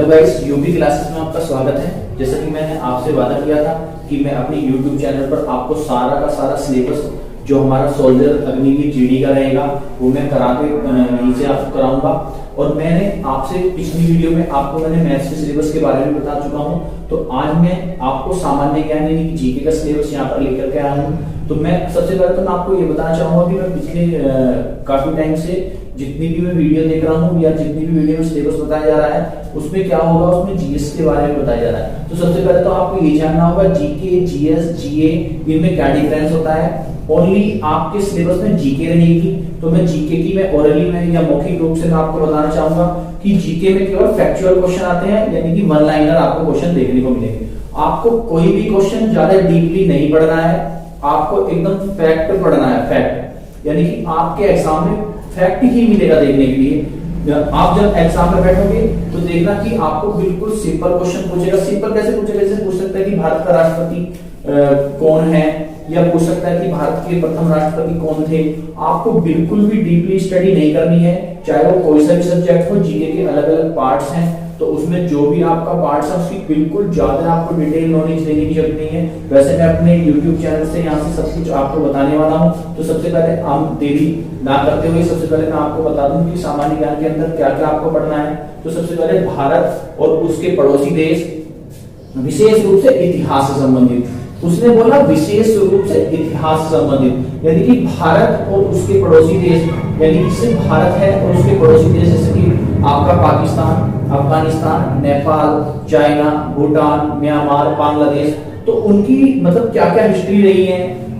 Hello guys, UP classes में आपका स्वागत है। जैसा कि मैंने आपसे वादा किया था कि मैं अपनी यूट्यूब चैनल पर आपको सारा का सारा सिलेबस जो हमारा सोल्जर अग्निवीर जीडी का रहेगा वो मैं करा के यहीं से आपको कराऊंगा। और मैंने आपसे पिछली वीडियो में आपको मैंने मैथ्स के सिलेबस के बारे में बता चुका हूं, तो आज मैं आपको सामान्य ज्ञान यानी कि जीके का सिलेबस यहाँ पर लेकर के आया हूँ। तो मैं सबसे पहले तो मैं आपको ये बताना चाहूंगा कि मैं पिछले काफी टाइम से जितनी भी मैं वीडियो देख रहा हूँ या जितनी भी वीडियो में सिलेबस बताया जा रहा है उसमें क्या होगा, उसमें जीएस के बारे में बताया जा रहा है। तो सबसे पहले तो आपको ये जानना होगा जीके, जीएस, जीए इनमें क्या डिफरेंस होता है। ओनली आपके सिलेबस में जीके रहेगी, तो मैं जीके की मैं ओरली में या मौखिक रूप से मैं आपको बताना चाहूंगा कि जीके में केवल फैक्चुअल क्वेश्चन आते हैं, यानी कि वन लाइनर आपको क्वेश्चन देखने को मिलेंगे। आपको कोई भी क्वेश्चन ज्यादा डीपली नहीं पढ़ना है, आपको एकदम फैक्ट पढ़ना है। फैक्ट यानी कि आपके एग्जाम में फैक्ट ही मिलेगा देखने के लिए। आप जब एग्जाम में बैठोगे तो देखना कि आपको बिल्कुल सिंपल क्वेश्चन पूछेगा। सिंपल कैसे पूछेगा? जैसे पूछ सकता है कि भारत का राष्ट्रपति कौन है, या पूछ सकता है कि भारत के प्रथम राष्ट्रपति कौन थे। आपको बिल्कुल भी डीपली स्टडी नहीं करनी है, चाहे वो कोई सा भी सब्जेक्ट हो। जीके के अलग अलग पार्ट्स हैं, तो उसमें जो भी आपका पार्ट्स है उसकी बिल्कुल ज्यादा आपको डिटेल नॉलेज देने की जरूरत नहीं है। वैसे मैं अपने YouTube चैनल से यहाँ से सब कुछ आपको बताने वाला हूँ। तो सबसे पहले हम देरी ना करते हुए सबसे पहले मैं आपको बता दूं कि सामान्य ज्ञान के अंदर क्या क्या आपको पढ़ना है। तो सबसे पहले भारत और उसके पड़ोसी देश, विशेष रूप से इतिहास से संबंधित। उसने बोला विशेष रूप से इतिहास से संबंधित, यानी कि भारत और उसके पड़ोसी देश, यानी कि सिर्फ भारत है और उसके पड़ोसी देश जैसे कि आपका पाकिस्तान, अफगानिस्तान, नेपाल, चाइना, भूटान, म्यांमार, बांग्लादेश। तो उनकी मतलब क्या क्या हिस्ट्री रही है,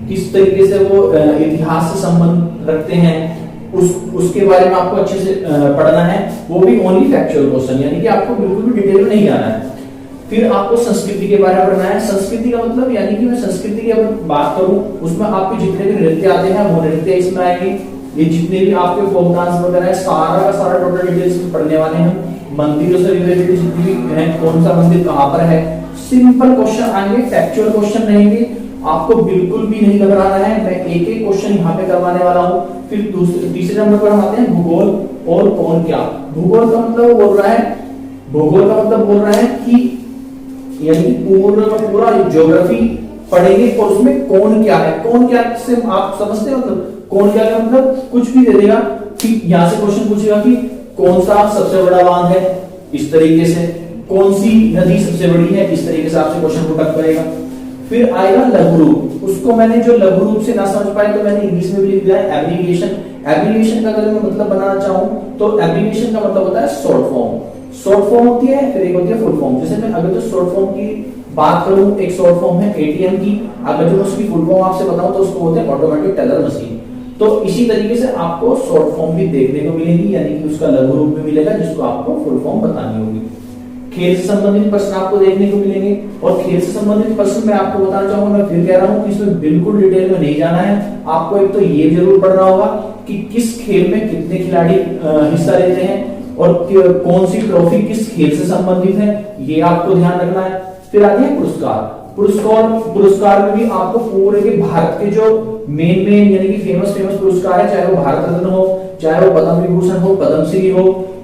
किस तरीके से वो इतिहास से संबंध रखते हैं, उसके बारे में आपको अच्छे से पढ़ना है। वो भी ओनली फैक्चुअल क्वेश्चन, यानी कि आपको बिल्कुल भी डिटेल में नहीं जाना है। फिर आपको संस्कृति के बारे में पढ़ना है। संस्कृति का मतलब यानी कि मैं संस्कृति की अगर बात करूं उसमें आपके जितने भी नृत्य आते हैं वो नृत्य इसमें आएंगे। ये जितने भी आपके फोक डांस वगैरह है सारा का सारा टोटल डिटेल्स में पढ़ने वाले हैं। मंदिरों से रिलेटेड जितनी भी है, कौन सा मंदिर कहाँ पर है, सिंपल क्वेश्चन आएंगे, फैक्चुअल क्वेश्चन रहेंगे। आपको बिल्कुल भी नहीं घबराना है, मैं एक एक क्वेश्चन यहाँ पे करवाने वाला हूँ। फिर तीसरे नंबर पर हम आते हैं भूगोल और कौन क्या। भूगोल का मतलब बोल रहा है, भूगोल का मतलब बोल रहा है कि यानी पूरा ज्योग्राफी पढ़ेंगे और उसमें कौन क्या है। कौन क्या से आप समझते हैं? मतलब कौन क्या का मतलब कुछ भी दे देगा कि यहाँ से क्वेश्चन पूछेगा कि कौन सा सबसे बड़ा बांध है, इस तरीके से कौन सी नदी सबसे बड़ी है, इस तरीके से आपसे क्वेश्चन पुट करेगा। फिर आएगा लघु रूप। उसको मैंने जो लघु रूप से ना समझ पाए तो मैंने इंग्लिश में भी लिख दिया है एब्रीविएशन। एब्रीविएशन का अगर मैं मतलब बनाना चाहूँ तो एब्रीविएशन का मतलब होता है शॉर्ट फॉर्म। शॉर्ट फॉर्म होती है, फिर एक होती है फुल फॉर्म। जैसे मैं अगर तो शॉर्ट फॉर्म की बात करूं, एक शॉर्ट फॉर्म है एटीएम की। अगर जो उसकी फुल फॉर्म आपसे बताऊं तो उसको बोलते हैं ऑटोमेटिक टेलर मशीन। तो इसी तरीके से आपको शॉर्ट फॉर्म भी देखने को मिलेगी, यानी कि उसका लघु रूप भी मिलेगा जिसको आपको फुल फॉर्म बतानी होगी। खेल से संबंधित प्रश्न आपको देखने को मिलेंगे, और खेल से संबंधित प्रश्न मैं आपको बताना चाहूंगा, मैं फिर कह रहा हूं कि इसमें बिल्कुल डिटेल में नहीं जाना है। आपको एक तो ये जरूर पढ़ना होगा कि किस खेल में कितने खिलाड़ी हिस्सा लेते हैं और कौन सी ट्रॉफी किस खेल से संबंधित है, ये आपको ध्यान रखना है। फिर आते हैं पुरस्कार। पुरस्कार में भी आपको पूरे के भारत के जो मेन यानी कि फेमस पुरस्कार है, चाहे वो भारत रत्न हो, चाहे वो पद्म विभूषण हो, पद्मश्री हो,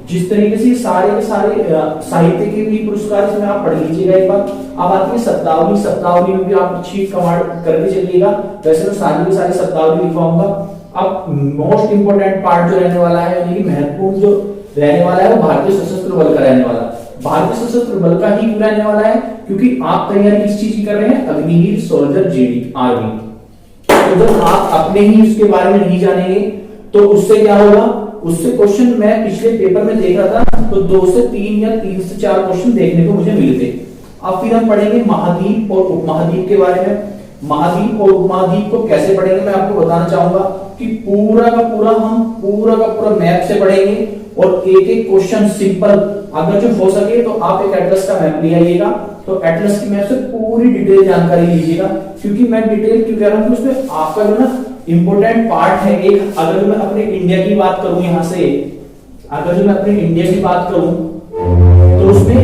जिस तरीके से सारे के सारे साहित्य के भी पुरस्कार इसमें आप पढ़ लीजिएगा एक बार। अब आती है शब्दावली। शब्दावली में भी आप अच्छी कमांड करके चलिएगा। वैसे तो सारी की सारी शब्दावली लिखवाऊंगा। अब मोस्ट इंपोर्टेंट पार्ट जो रहने वाला है, यानी कि महत्वपूर्ण जो रहने वाला है वो भारतीय सशस्त्र बल का रहने वाला है। भारतीय सशस्त्र बल का ही रहने वाला है, क्योंकि आप तैयारी किस चीज की कर रहे हैं? Agniveer soldier GD army. तो जब आप अपने ही उसके बारे में नहीं जानेंगे तो उससे क्या होगा? उससे क्वेश्चन मैं पिछले पेपर में देख रहा था तो 2 से 3 या 3 से 4 क्वेश्चन देखने को मुझे मिले थे। अब फिर हम पढ़ेंगे महाद्वीप और उपमहाद्वीप के बारे में। महाद्वीप और उपमहाद्वीप को कैसे पढ़ेंगे मैं आपको बताना चाहूंगा कि पूरा का पूरा मैप से पढ़ेंगे, और एक एक क्वेश्चन सिंपल। अगर जो हो सके तो आप एक एटलस का मैप ले आइएगा, तो एटलस की मैप से पूरी डिटेल जानकारी लीजिएगा। क्योंकि मैं डिटेल क्यों कह रहा हूँ, उसमें आपका जो ना इंपोर्टेंट पार्ट है एक। अगर मैं अपने इंडिया की बात करूं, यहाँ से अगर जो मैं अपने इंडिया की बात करूं तो उसमें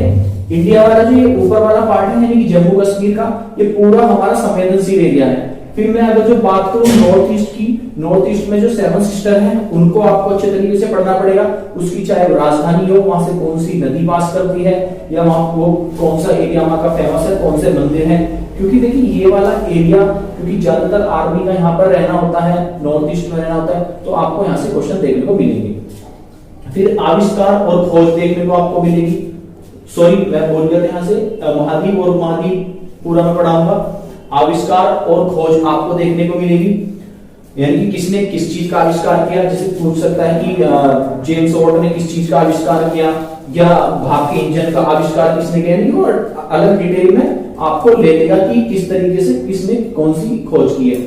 इंडिया वाला जो ये ऊपर वाला पार्ट है यानी कि जम्मू कश्मीर का, ये पूरा हमारा संवेदनशील एरिया है। फिर मैं अगर जो बात करूं नॉर्थ ईस्ट की, नॉर्थ ईस्ट में जो 7 सिस्टर हैं उनको आपको अच्छे तरीके से पढ़ना पड़ेगा। उसकी चाहे राजधानी हो, वहां से कौन सी नदी पास करती है, या वहां वो कौन सा एरिया वहां का फेमस है, कौन से मंदिर है। क्योंकि देखिए ये वाला एरिया, क्योंकि ज्यादातर आर्मी का यहाँ पर रहना होता है, नॉर्थ ईस्ट में रहना होता है, तो आपको यहाँ से क्वेश्चन देखने को मिलेंगे। फिर आविष्कार और खोज देखने को आपको मिलेगी। सॉरी मैं बोल गया था यहाँ से, महाद्वीप और उपमहाद्वीप पूरा मैं पढ़ाऊंगा। आविष्कार और खोज आपको देखने को मिलेगी, यानी कि किसने किस चीज का आविष्कार किया। जैसे पूछ सकता है कि जेम्स वॉट ने किस चीज का आविष्कार किया, या भाप के इंजन का आविष्कार किसने किया, और अलग डिटेल में आपको ले लेगा कि किस तरीके से किसने कौन सी खोज की है।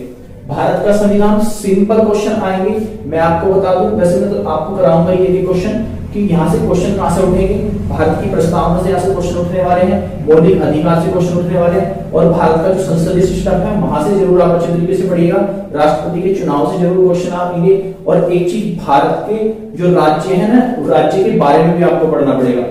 भारत का संविधान, सिंपल क्वेश्चन आएंगे, मैं आपको बता दूं। वैसे मैं तो आपको कराऊंगा ये भी क्वेश्चन कि यहाँ से क्वेश्चन कहां से उठेंगे। भारत की प्रस्तावना से यहाँ से क्वेश्चन उठने वाले हैं, मौलिक अधिकार से क्वेश्चन उठने वाले हैं, और भारत का जो संसदीय सिस्टम है वहां से जरूर आप अच्छे तरीके से पढ़िएगा। राष्ट्रपति के चुनाव से जरूर क्वेश्चन आएंगे। और एक चीज, भारत के जो राज्य है ना, राज्य के बारे में भी आपको पढ़ना पड़ेगा।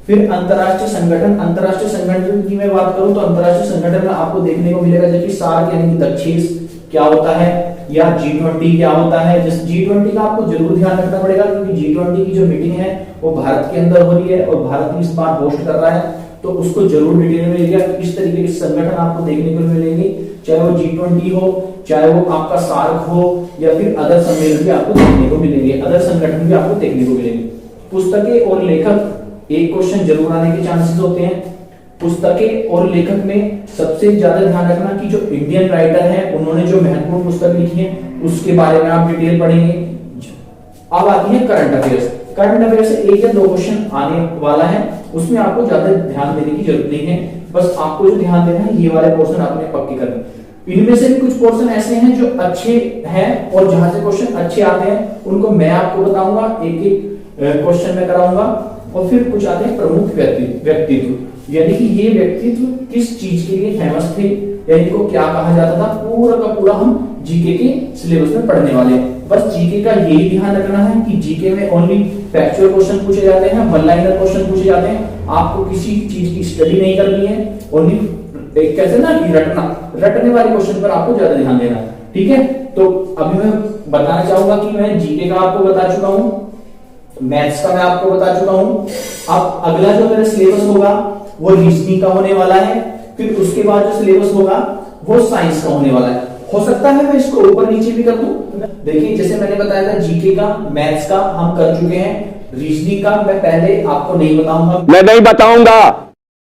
फिर अंतरराष्ट्रीय संगठन, अंतरराष्ट्रीय संगठन की मैं बात करूं तो अंतरराष्ट्रीय संगठन में आपको देखने को मिलेगा जैसे सार्क यानी कि दक्षिण क्या होता है, या G20 क्या होता है। जैसे G20 का आपको जरूर ध्यान रखना पड़ेगा, क्योंकि G20 की जो मीटिंग है वो भारत के अंदर हो रही है और भारत इस बार होस्ट कर रहा है, तो उसको जरूर डिटेल में मिलेगा। इस तरीके के संगठन आपको देखने को मिलेंगे, चाहे वो G20 हो, चाहे वो आपका सार्क हो, या फिर अदर सम्मेलन भी आपको देखने को मिलेंगे, अदर संगठन भी आपको देखने को मिलेंगे। पुस्तकें और लेखक, एक क्वेश्चन जरूर आने के चांसेस होते हैं। पुस्तकें और लेखक में सबसे ज्यादा ध्यान रखना कि जो इंडियन राइटर है उन्होंने जो महत्वपूर्ण पुस्तक लिखी है उसके बारे में आप डिटेल पढ़ेंगे। अब आती है करंट अफेयर्स। करंट अफेयर से एक या दो क्वेश्चन आने वाला है, उसमें आपको ज्यादा ध्यान देने की जरूरत नहीं है, बस आपको जो ध्यान देना है ये वाले पोर्शन आपने पक्के करने। इनमें से भी कुछ पोर्शन ऐसे हैं जो अच्छे हैं, और जहां से क्वेश्चन अच्छे आते हैं उनको मैं आपको बताऊंगा, एक एक क्वेश्चन में कराऊंगा। और फिर कुछ आते हैं प्रमुख व्यक्तित्व, यानी कि ये व्यक्तित्व किस चीज के लिए फेमस थे, यानी इनको क्या कहा जाता था, पूरा का पूरा हम जीके के सिलेबस में पढ़ने वाले हैं। बस जीके का यही ध्यान रखना है कि जीके में ओनली फैक्चुअल क्वेश्चन पूछे जाते हैं, वन लाइनर क्वेश्चन पूछे जाते हैं। आपको किसी चीज की स्टडी नहीं करनी है, ओनली कैसे ना कि रटने वाले क्वेश्चन पर आपको ज्यादा ध्यान देना, ठीक है। तो अभी मैं बताना चाहूंगा कि मैं जीके का आपको बता चुका हूं, मैथ्स का मैं आपको बता चुका हूं। अब अगला जो मेरा सिलेबस होगा वो रीजनिंग का होने वाला है, फिर उसके बाद जो सिलेबस होगा वो साइंस का होने वाला है। हो सकता है मैं इसको ऊपर नीचे भी कर दूं। देखिए जैसे मैंने बताया था जीके का, मैथ्स का हम कर चुके हैं, रीजनिंग का मैं पहले आपको नहीं बताऊंगा, मैं नहीं बताऊंगा,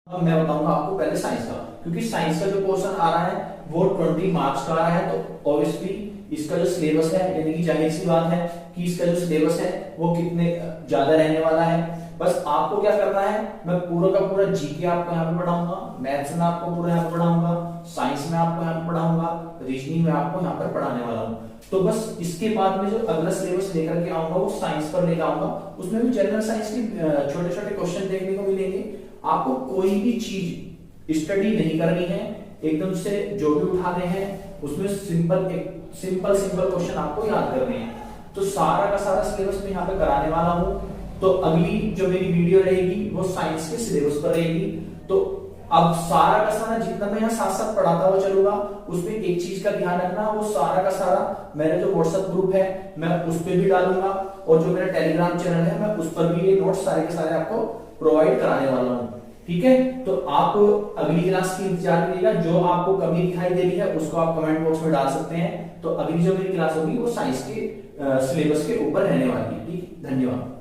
मैं बताऊंगा आपको पहले साइंस का, क्योंकि साइंस का जो पोर्शन आ रहा है वो 20 मार्क्स का आ रहा है। तो ऑब्वियसली इसका जो सिलेबस है, यानी कि जाहिर सी बात है कि इसका जो सिलेबस है वो कितने ज्यादा रहने वाला है। बस आपको क्या करना है, मैं पूरा का पूरा जीके आपको यहाँ पे पढ़ाऊंगा, मैथ्स में आपको पूरा यहाँ पे पढ़ाऊंगा, साइंस में आपको यहाँ पे पढ़ाऊंगा, रीजनिंग में आपको यहाँ पर पढ़ाने वाला हूँ। तो बस इसके बाद में जो अगला सिलेबस लेकर के आऊंगा वो साइंस पर लेकर आऊंगा। उसमें भी जनरल साइंस के छोटे छोटे क्वेश्चन देखने को मिलेंगे। आपको कोई भी चीज स्टडी नहीं करनी है, एकदम से जो भी उठाने हैं उसमें सिंपल क्वेश्चन आपको याद करने हैं। तो सारा का सारा सिलेबस मैं यहाँ पे कराने वाला हूँ। तो अगली जो मेरी वीडियो रहेगी वो साइंस के सिलेबस पर रहेगी। तो अब सारा का सारा जितना मैं यहाँ साथ साथ पढ़ाता हुआ चलूंगा, उसमें एक चीज का ध्यान रखना, वो सारा का सारा मेरा जो व्हाट्सएप ग्रुप है मैं उस पर भी डालूंगा, और जो मेरा टेलीग्राम चैनल है मैं उस पर भी ये नोट्स सारे के सारे आपको प्रोवाइड कराने वाला हूँ, ठीक है। तो आप अगली क्लास की इंतजार करिएगा, जो आपको कमी दिखाई दे रही है उसको आप कमेंट बॉक्स में डाल सकते हैं। तो अगली जो मेरी क्लास होगी वो साइंस के सिलेबस के ऊपर रहने वाली है, ठीक। धन्यवाद।